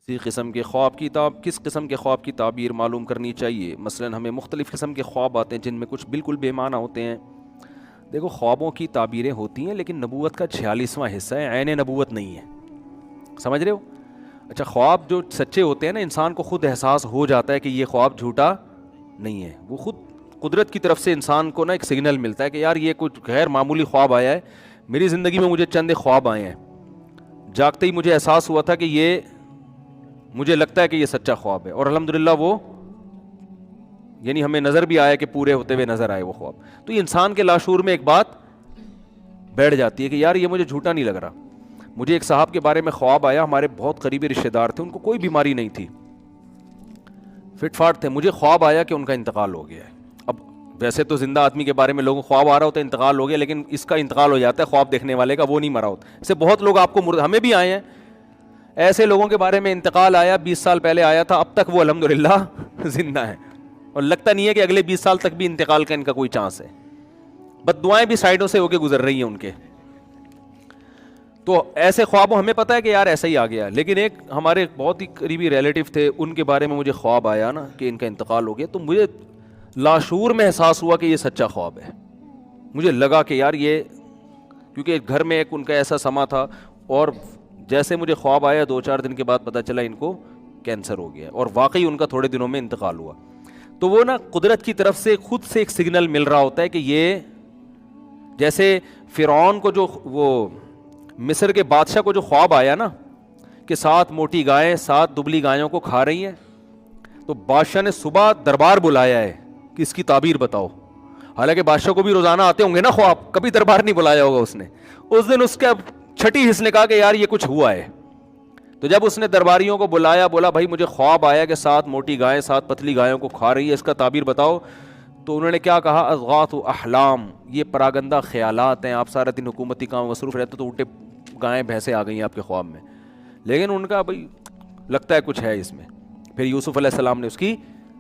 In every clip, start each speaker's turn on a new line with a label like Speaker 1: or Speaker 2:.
Speaker 1: کس قسم کے خواب کی تعبیر معلوم کرنی چاہیے؟ مثلا ہمیں مختلف قسم کے خواب آتے ہیں جن میں کچھ بالکل بے معنی ہوتے ہیں. دیکھو خوابوں کی تعبیریں ہوتی ہیں لیکن نبوت کا 46واں حصہ ہے, عین نبوت نہیں ہے, سمجھ رہے ہو؟ اچھا خواب جو سچے ہوتے ہیں نا, انسان کو خود احساس ہو جاتا ہے کہ یہ خواب جھوٹا نہیں ہے, وہ خود قدرت کی طرف سے انسان کو نا ایک سگنل ملتا ہے کہ یار یہ کچھ غیر معمولی خواب آیا ہے میری زندگی میں, مجھے چند خواب آئے ہیں, جاگتے ہی مجھے احساس ہوا تھا کہ یہ مجھے لگتا ہے کہ یہ سچا خواب ہے, اور الحمدللہ وہ یعنی ہمیں نظر بھی آیا کہ پورے ہوتے ہوئے نظر آئے وہ خواب. تو یہ انسان کے لاشعور میں ایک بات بیٹھ جاتی ہے کہ یار یہ مجھے جھوٹا نہیں لگ رہا. مجھے ایک صاحب کے بارے میں خواب آیا, ہمارے بہت قریبی رشتہ دار تھے, ان کو کوئی بیماری نہیں تھی, فٹ فاٹ تھے, مجھے خواب آیا کہ ان کا انتقال ہو گیا ہے. اب ویسے تو زندہ آدمی کے بارے میں لوگوں کو خواب آ رہا ہوتا ہے انتقال ہو گیا, لیکن اس کا انتقال ہو جاتا ہے خواب دیکھنے والے کا, وہ نہیں مرا ہوتا. ایسے بہت لوگ آپ کو ہمیں بھی آئے ہیں ایسے لوگوں کے بارے میں انتقال آیا 20 سال پہلے آیا تھا, اب تک وہ الحمدللہ زندہ ہیں, اور لگتا نہیں ہے کہ اگلے 20 سال تک بھی انتقال کا ان کا کوئی چانس ہے. بد دعائیں بھی سائڈوں سے ہو کے گزر رہی ہیں ان کے. تو ایسے خوابوں ہمیں پتہ ہے کہ یار ایسا ہی آ گیا, لیکن ایک ہمارے بہت ہی قریبی ریلیٹیو تھے, ان کے بارے میں مجھے خواب آیا نا کہ ان کا انتقال ہو گیا, تو مجھے لاشعور میں احساس ہوا کہ یہ سچا خواب ہے. مجھے لگا کہ یار یہ, کیونکہ گھر میں ایک ان کا ایسا سما تھا, اور جیسے مجھے خواب آیا 2-4 دن کے بعد پتہ چلا ان کو کینسر ہو گیا, اور واقعی ان کا تھوڑے دنوں میں انتقال ہوا. تو وہ نا قدرت کی طرف سے خود سے ایک سگنل مل رہا ہوتا ہے کہ یہ, جیسے فرعون کو جو وہ مصر کے بادشاہ کو جو خواب آیا نا کہ 7 موٹی گائیں 7 دبلی گایوں کو کھا رہی ہیں, تو بادشاہ نے صبح دربار بلایا ہے کہ اس کی تعبیر بتاؤ. حالانکہ بادشاہ کو بھی روزانہ آتے ہوں گے نا خواب, کبھی دربار نہیں بلایا ہوگا اس نے. اس دن اس کا چھٹی حص نے کہا کہ یار یہ کچھ ہوا ہے. تو جب اس نے درباریوں کو بلایا, بولا بھائی مجھے خواب آیا کہ 7 موٹی گائیں 7 پتلی گایوں کو کھا رہی ہے, اس کا تعبیر بتاؤ. تو انہوں نے کیا کہا, اضغاث احلام, یہ پراگندہ خیالات ہیں, آپ سارا دن حکومتی کام مصروف رہتے تو الٹے گائیں بھینسیں آ گئی ہیں آپ کے خواب میں. لیکن ان کا بھائی لگتا ہے کچھ ہے اس میں. پھر یوسف علیہ السلام نے اس کی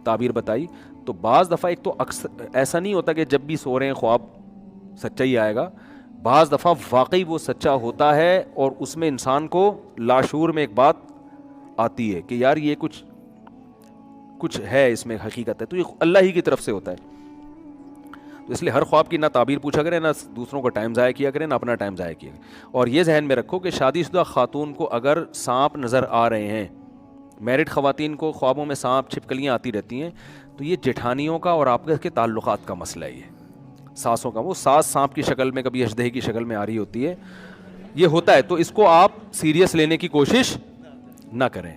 Speaker 1: تعبیر بتائی. تو بعض دفعہ ایک تو اکثر ایسا نہیں ہوتا کہ جب بھی سو رہے ہیں خواب سچا ہی آئے گا, بعض دفعہ واقعی وہ سچا ہوتا ہے, اور اس میں انسان کو لاشعور میں ایک بات آتی ہے کہ یار یہ کچھ ہے اس میں حقیقت ہے. تو یہ اللہ ہی کی طرف سے ہوتا ہے. تو اس لیے ہر خواب کی نہ تعبیر پوچھا کریں, نہ دوسروں کا ٹائم ضائع کیا کریں, نہ اپنا ٹائم ضائع کیا کریں. اور یہ ذہن میں رکھو کہ شادی شدہ خاتون کو اگر سانپ نظر آ رہے ہیں, میرڈ خواتین کو خوابوں میں سانپ چھپکلیاں آتی رہتی ہیں, تو یہ جٹھانیوں کا اور آپ کے تعلقات کا مسئلہ ہے. یہ ساسوں کا, وہ ساس سانپ کی شکل میں کبھی اژدہے کی شکل میں آ رہی ہوتی ہے, یہ ہوتا ہے. تو اس کو آپ سیریس لینے کی کوشش نہ کریں,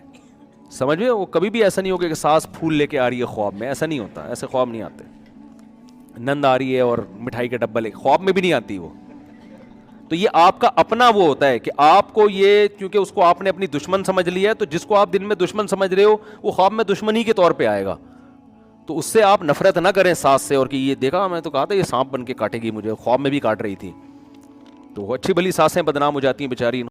Speaker 1: سمجھ میں. وہ کبھی بھی ایسا نہیں ہوگا کہ ساس پھول لے کے آ رہی ہے خواب میں, ایسا نہیں ہوتا, ایسے خواب نہیں آتے. نند آ رہی ہے اور مٹھائی کا ڈبہ لے, خواب میں بھی نہیں آتی وہ. تو یہ آپ کا اپنا وہ ہوتا ہے کہ آپ کو یہ, کیونکہ اس کو آپ نے اپنی دشمن سمجھ لیا ہے, تو جس کو آپ دن میں دشمن سمجھ رہے ہو وہ خواب میں دشمن ہی کے طور پہ آئے گا. تو اس سے آپ نفرت نہ کریں ساس سے, اور کہ یہ دیکھا میں تو کہا تھا یہ سانپ بن کے کاٹے گی مجھے, خواب میں بھی کاٹ رہی تھی. تو وہ اچھی بھلی ساسیں بدنام ہو جاتی ہیں بیچاری.